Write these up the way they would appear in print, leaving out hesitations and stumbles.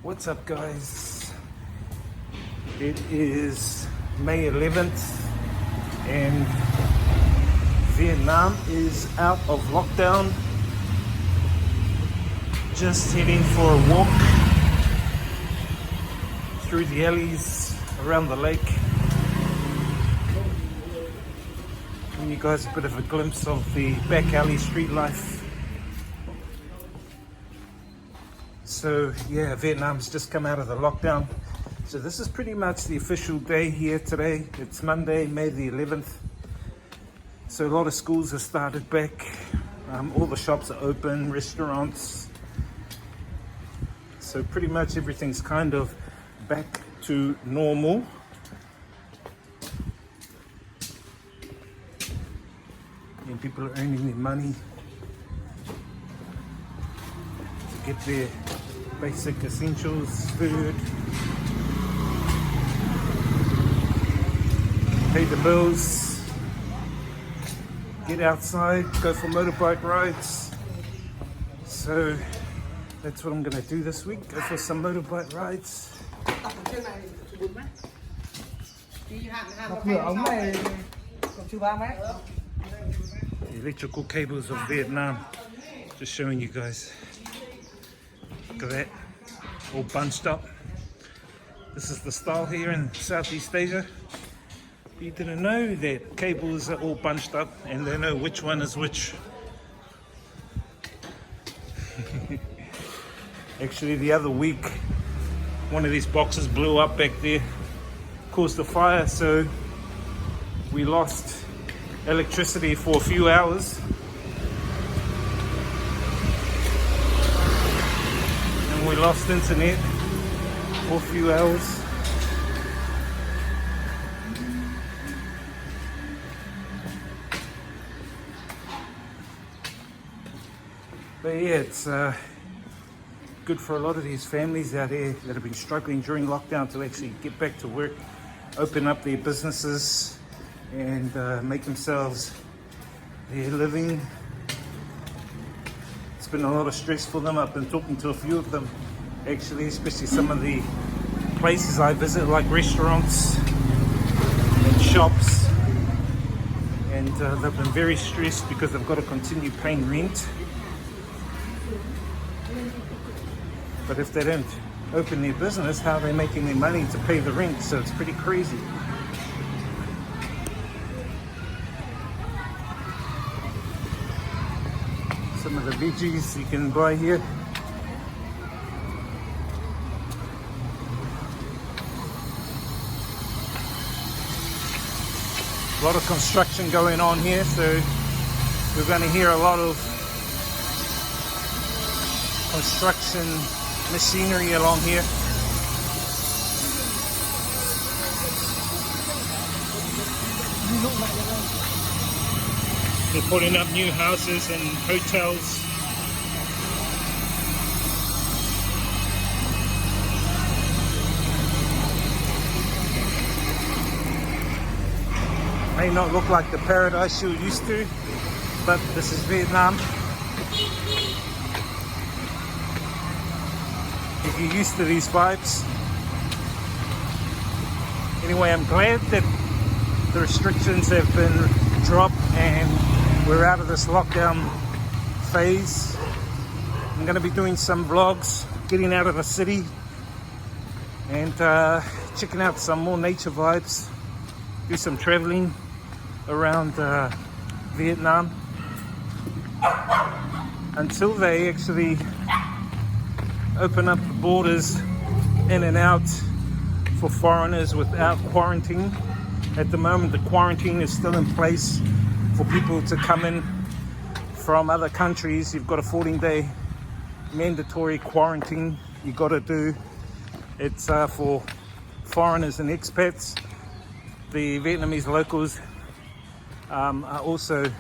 What's up, guys? It is May 11th and Vietnam is out of lockdown. Just heading for a walk through the alleys around the lake. Giving you guys a bit of a glimpse of the back alley street life. So yeah, Vietnam's just come out of the lockdown. So this is pretty much the official day here today. It's Monday, May the 11th. So a lot of schools have started back. All the shops are open, restaurants. So pretty much everything's kind of back to normal. And people are earning their money to get their basic essentials, food, pay the bills, get outside, go for motorbike rides. So that's what I'm going to do this week, go for some motorbike rides. The electrical cables of Vietnam, just showing you guys. Look at that, all bunched up. This is the style here in Southeast Asia. You didn't know that cables are all bunched up and they know which one is which. Actually, the other week, one of these boxes blew up back there, caused a fire, so we lost electricity for a few hours. And we lost internet for a few hours. But yeah, it's good for a lot of these families out here that have been struggling during lockdown to actually get back to work, open up their businesses and make themselves their living. It's been a lot of stress for them. I've been talking to a few of them actually, especially some of the places I visit, like restaurants and shops, and they've been very stressed because they've got to continue paying rent. But if they don't open their business, how are they making their money to pay the rent? So it's pretty crazy. Some of the veggies you can buy here. A lot of construction going on here, so we're going to hear a lot of construction machinery along here. They're putting up new houses and hotels. May not look like the paradise you're used to, but this is Vietnam. If you're used to these vibes. Anyway, I'm glad that the restrictions have been dropped and we're out of this lockdown phase. I'm going to be doing some vlogs, getting out of the city and checking out some more nature vibes, do some traveling around Vietnam until they actually open up the borders in and out for foreigners without quarantine. At the moment, the quarantine is still in place for people to come in from other countries. You've got a 14-day mandatory quarantine you got to do. It's for foreigners and expats. The Vietnamese locals are also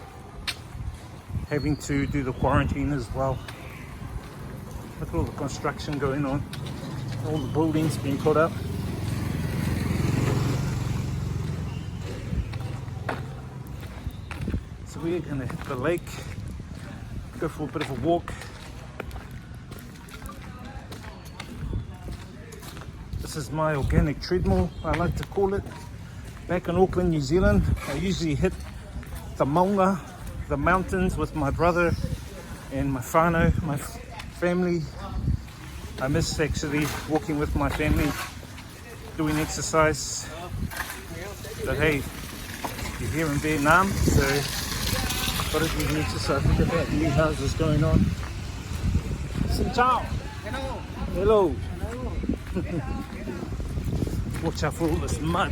having to do the quarantine as well. Look at all the construction going on, all the buildings being put up. So we're going to hit the lake, go for a bit of a walk. This is my organic treadmill, I like to call it. Back in Auckland, New Zealand, I usually hit the Maunga, the mountains, with my brother and my whānau, my family. I miss actually walking with my family, doing exercise. But hey, you're here in Vietnam, so got to do the exercise. Look at that, new houses going on. Xin chào. Hello. Hello. Watch out for all this mud.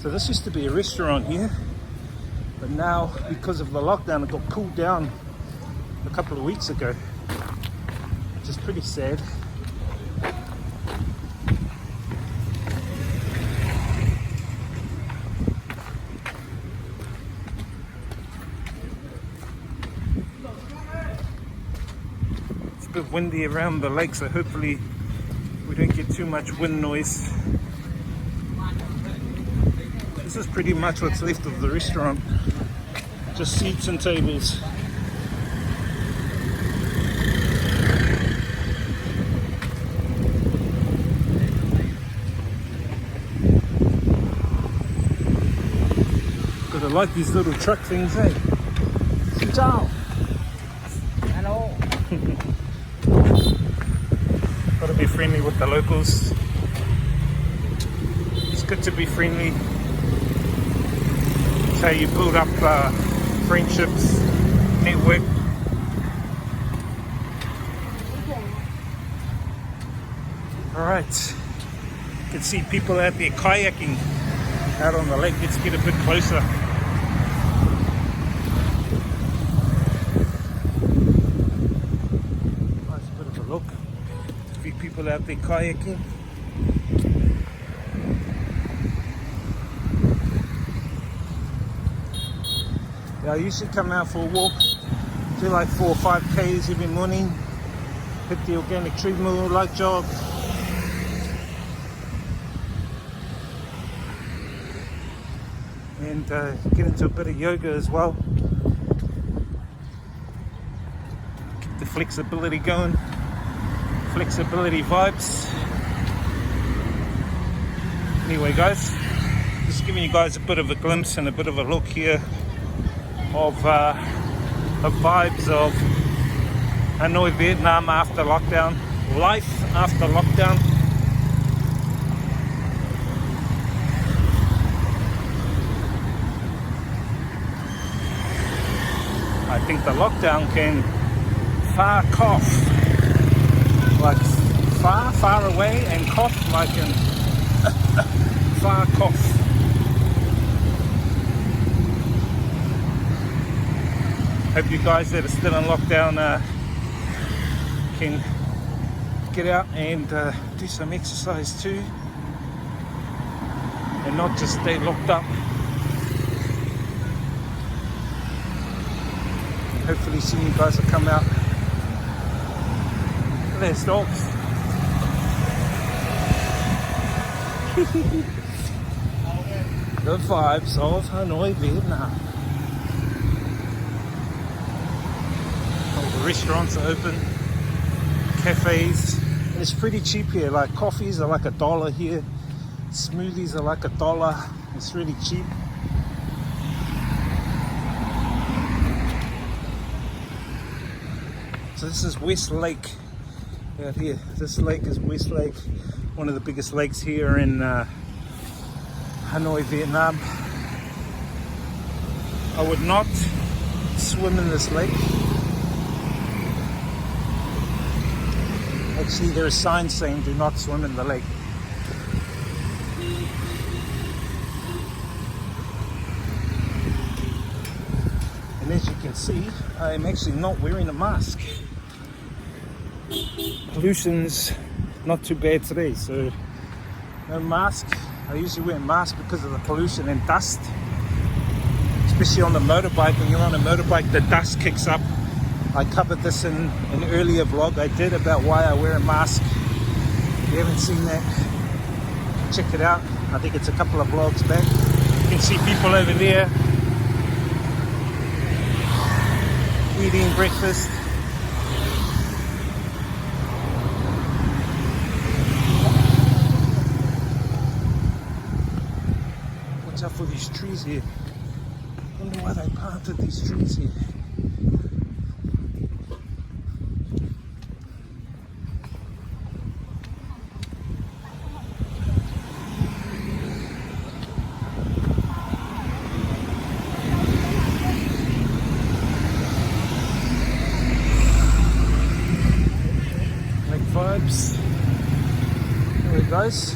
So this used to be a restaurant here, but now because of the lockdown it got pulled down a couple of weeks ago, which is pretty sad. It's a bit windy around the lake, so hopefully we don't get too much wind noise. This is pretty much what's left of the restaurant, just seats and tables. But I like these little truck things, eh? Xin chào. Hello. Got to be friendly with the locals. It's good to be friendly. It's how you build up friendships, network. Alright, you can see people out there kayaking out on the lake. Let's get a bit closer. Nice bit of a look. A few people out there kayaking. Yeah, I usually come out for a walk, do like 4 or 5 Ks every morning, hit the organic treadmill, light jog. And get into a bit of yoga as well. Keep the flexibility going, flexibility vibes. Anyway guys, just giving you guys a bit of a glimpse and a bit of a look here of the vibes of Hanoi, Vietnam after lockdown, life after lockdown. I think the lockdown can far cough, like far away, and cough like in far cough. Hope you guys that are still in lockdown can get out and do some exercise too, and not just stay locked up. Hopefully soon you guys will come out. There's dogs. The vibes of Hanoi, Vietnam. Restaurants are open, cafes. It's pretty cheap here. Like coffees are like $1 here, smoothies are like $1. It's really cheap. So this is West Lake out here. This lake is West Lake, one of the biggest lakes here in Hanoi, Vietnam. I would not swim in this lake. Actually, there are signs saying do not swim in the lake. And as you can see, I am actually not wearing a mask. Pollution's not too bad today, so no mask. I usually wear a mask because of the pollution and dust, especially on the motorbike. When you're on a motorbike, the dust kicks up. I covered this in an earlier vlog I did about why I wear a mask. If you haven't seen that, check it out. I think it's a couple of vlogs back. You can see people over there eating breakfast. for these trees here. Wonder why they planted these trees here. Vibes. There it goes.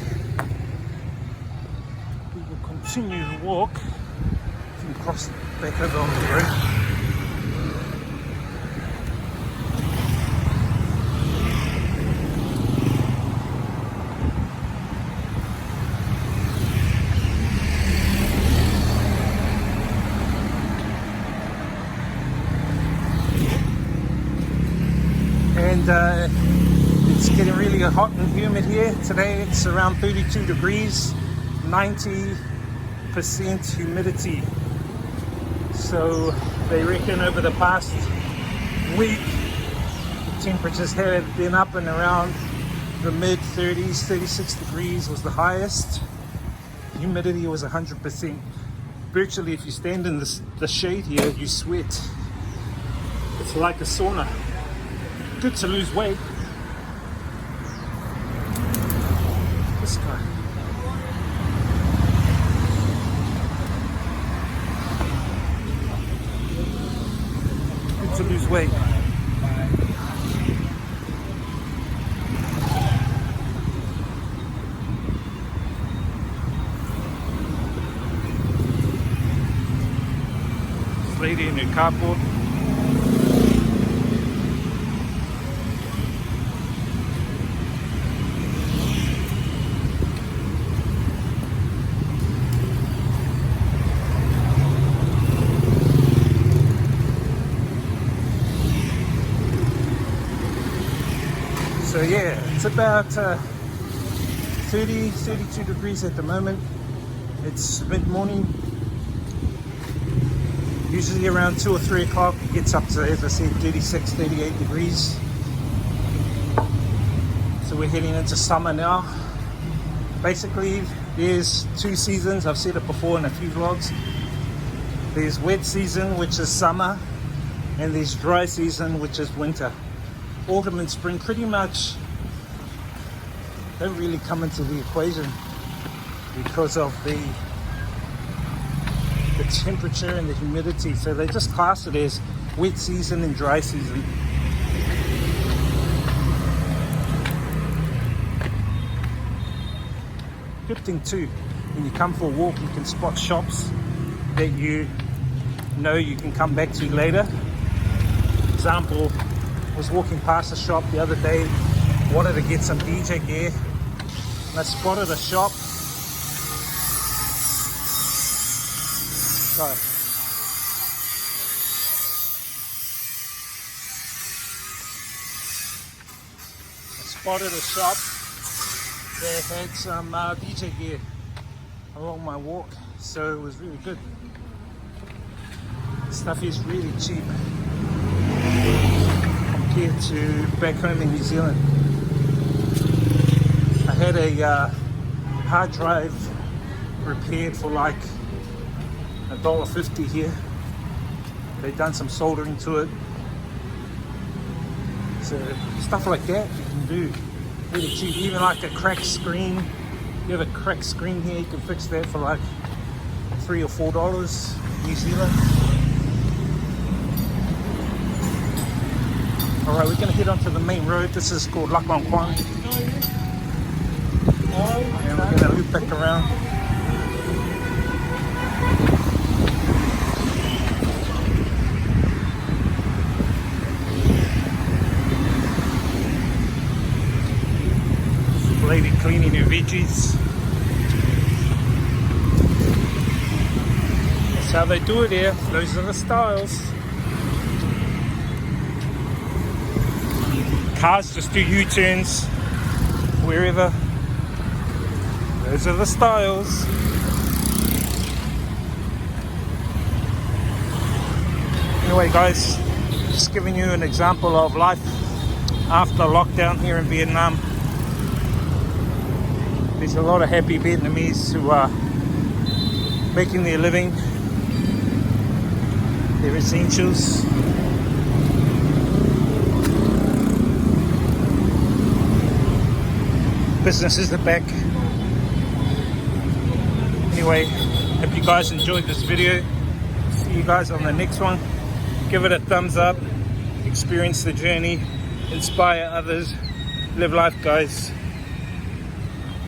We will continue to walk and cross back over on the road. And it's getting really hot and humid here. Today it's around 32 degrees, 90% humidity. So they reckon over the past week, the temperatures have been up and around the mid 30s, 36 degrees was the highest. Humidity was 100%. Virtually if you stand in the shade here, you sweat. It's like a sauna. Good to lose weight. This guy. Good to lose weight. This lady in her cardboard. So yeah, it's about 30, 32 degrees at the moment. It's mid-morning. Usually around 2 or 3 o'clock it gets up to, as I said, 36, 38 degrees. So we're heading into summer now. Basically, there's 2 seasons. I've said it before in a few vlogs. There's wet season, which is summer, and there's dry season, which is winter. Autumn and spring pretty much don't really come into the equation because of the temperature and the humidity. So they just class it as wet season and dry season. Good thing too, when you come for a walk, you can spot shops that you know you can come back to later. Example, I was walking past a shop the other day, wanted to get some DJ gear, and I spotted a shop. Sorry. I spotted a shop that had some DJ gear along my walk, so it was really good. Stuff is really cheap compared to back home in New Zealand. I had a hard drive repaired for like $1.50 here. They've done some soldering to it. So stuff like that you can do really cheap. Even like a cracked screen. You have a cracked screen here, you can fix that for like $3 or $4 New Zealand. Alright, we're going to head onto the main road. This is called Lakwan Kwan. And we're going to loop back around. Lady cleaning her veggies. That's how they do it here. Those are the styles. Cars just do U-turns wherever. Those are the styles. Anyway guys, just giving you an example of life after lockdown here in Vietnam. There's a lot of happy Vietnamese who are making their living, their essentials. Businesses are back. Anyway, hope you guys enjoyed this video. See you guys on the next one. Give it a thumbs up. Experience the journey. Inspire others. Live life, guys.